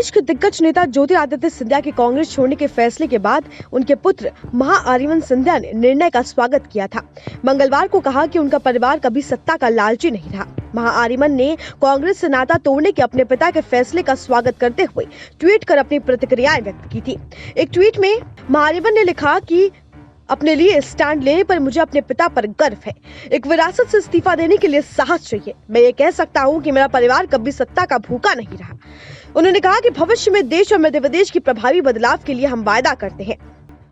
प्रदेश के दिग्गज नेता ज्योतिरादित्य सिंधिया के कांग्रेस छोड़ने के फैसले के बाद उनके पुत्र महाआरिमन सिंधिया ने निर्णय का स्वागत किया था। मंगलवार को कहा कि उनका परिवार कभी सत्ता का लालची नहीं रहा। महाआरिमन ने कांग्रेस से नाता तोड़ने के अपने पिता के फैसले का स्वागत करते हुए ट्वीट कर अपनी प्रतिक्रियाएं व्यक्त की थी। एक ट्वीट में महाआरिमन ने लिखा कि अपने लिए स्टैंड लेने पर मुझे अपने पिता पर गर्व है। एक विरासत से इस्तीफा देने के लिए साहस चाहिए। मैं ये कह सकता हूँ कि मेरा परिवार कभी सत्ता का भूखा नहीं रहा। उन्होंने कहा कि भविष्य में देश और मध्य प्रदेश की प्रभावी बदलाव के लिए हम वायदा करते हैं।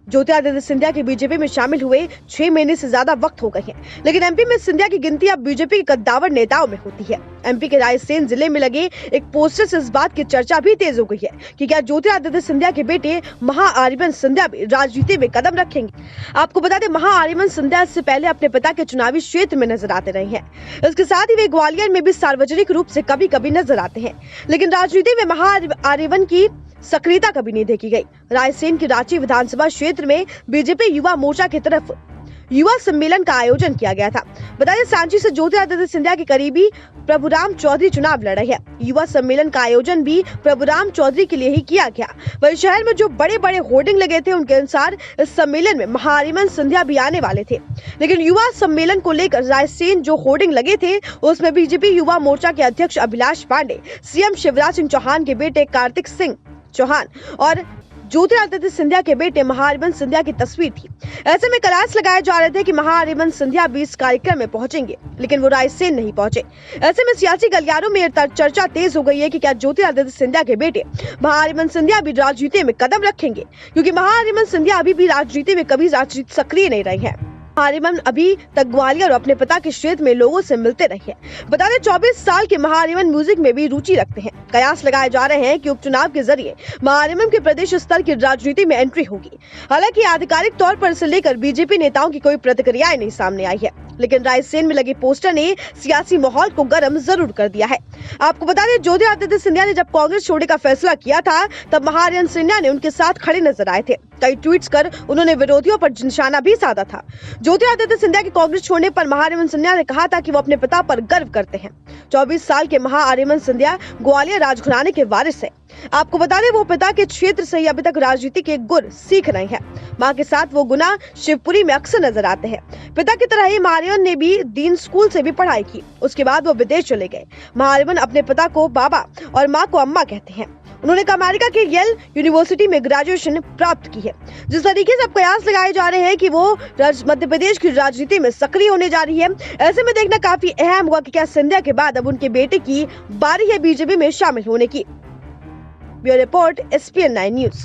ज्योतिरादित्य सिंधिया के बीजेपी में शामिल हुए 6 महीने से ज्यादा वक्त हो गए हैं, लेकिन एमपी में सिंधिया की गिनती अब बीजेपी के कद्दावर नेताओं में होती है। एमपी के रायसेन जिले में लगे एक पोस्टर से इस बात की चर्चा भी तेज हो गई है कि क्या ज्योतिरादित्य सिंधिया के बेटे महाआरिमन सिंधिया भी राजनीति में कदम रखेंगे। आपको बता दें, महाआरिमन सिंधिया इससे पहले अपने पिता के चुनावी क्षेत्र में नजर आते रहे हैं। इसके साथ ही वे ग्वालियर में भी सार्वजनिक रूप से कभी कभी नजर आते हैं, लेकिन राजनीति में महाआरिमन की सक्रियता कभी नहीं देखी गई। रायसेन की रांची विधानसभा क्षेत्र में बीजेपी युवा मोर्चा की तरफ युवा सम्मेलन का आयोजन किया गया था। बताइए, सांची से ज्योतिरादित्य सिंधिया के करीबी प्रभुराम चौधरी चुनाव लड़ रहे हैं। युवा सम्मेलन का आयोजन भी प्रभुराम चौधरी के लिए ही किया गया। वही शहर में जो बड़े बड़े होर्डिंग लगे थे, उनके अनुसार इस सम्मेलन में महाआरिमन सिंधिया भी आने वाले थे, लेकिन युवा सम्मेलन को लेकर रायसेन जो होर्डिंग लगे थे उसमें बीजेपी युवा मोर्चा के अध्यक्ष अभिलाष पांडे, सीएम शिवराज सिंह चौहान के बेटे कार्तिक सिंह चौहान और ज्योतिरादित्य सिंधिया के बेटे महाआरिमन सिंधिया की तस्वीर थी। ऐसे में कयास लगाए जा रहे थे कि महाआरिमन सिंधिया भी इस कार्यक्रम में पहुंचेंगे, लेकिन वो रायसेन नहीं पहुंचे। ऐसे में सियासी गलियारों में चर्चा तेज हो गई है कि क्या ज्योतिरादित्य सिंधिया के बेटे महाआरिमन सिंधिया भी राजनीति में कदम रखेंगे, क्योंकि महाआरिमन सिंधिया अभी भी राजनीति में कभी सक्रिय नहीं रहे हैं। महाआरिमन अभी तक ग्वालियर और अपने पिता के क्षेत्र में लोगों से मिलते रहे हैं। बता दें, 24 साल के महाआरिमन म्यूजिक में भी रुचि रखते हैं। कयास लगाए जा रहे हैं कि उपचुनाव के जरिए महाआरिमन के प्रदेश स्तर की राजनीति में एंट्री होगी। हालांकि आधिकारिक तौर पर इसे लेकर बीजेपी नेताओं की कोई प्रतिक्रियाएं नहीं सामने आई है, लेकिन रायसेन में लगे पोस्टर ने सियासी माहौल को गर्म जरूर कर दिया है। आपको बता दें, ज्योतिरादित्य सिंधिया ने जब कांग्रेस छोड़ने का फैसला किया था, तब महाआरिमन सिंधिया ने उनके साथ खड़े नजर आए थे। कई ट्वीट्स कर उन्होंने विरोधियों पर निशाना भी साधा था। ज्योतिरादित्य सिंधिया के कांग्रेस छोड़ने पर महाआरिमन सिंधिया ने कहा था कि वो अपने पिता पर गर्व करते हैं। 24 साल के महाआरिमन सिंधिया ग्वालियर राजघराने के वारिस है। आपको बता दें, वो पिता के क्षेत्र से ही अभी तक राजनीति के गुर सीख रहे हैं। मां के साथ वो गुना शिवपुरी में अक्सर नजर आते हैं। पिता की तरह ही महाआरिमन ने भी दीन स्कूल से भी पढ़ाई की। उसके बाद वो विदेश चले गए। महाआरिमन अपने पिता को बाबा और मां को अम्मा कहते हैं। उन्होंने अमेरिका के येल यूनिवर्सिटी में ग्रेजुएशन प्राप्त की है। जिस तरीके से अब कयास लगाए जा रहे हैं कि वो मध्य प्रदेश की राजनीति में सक्रिय होने जा रही है, ऐसे में देखना काफी अहम हुआ कि क्या सिंधिया के बाद अब उनके बेटे की बारी है बीजेपी में शामिल होने की। Bureau report, SPN9 news.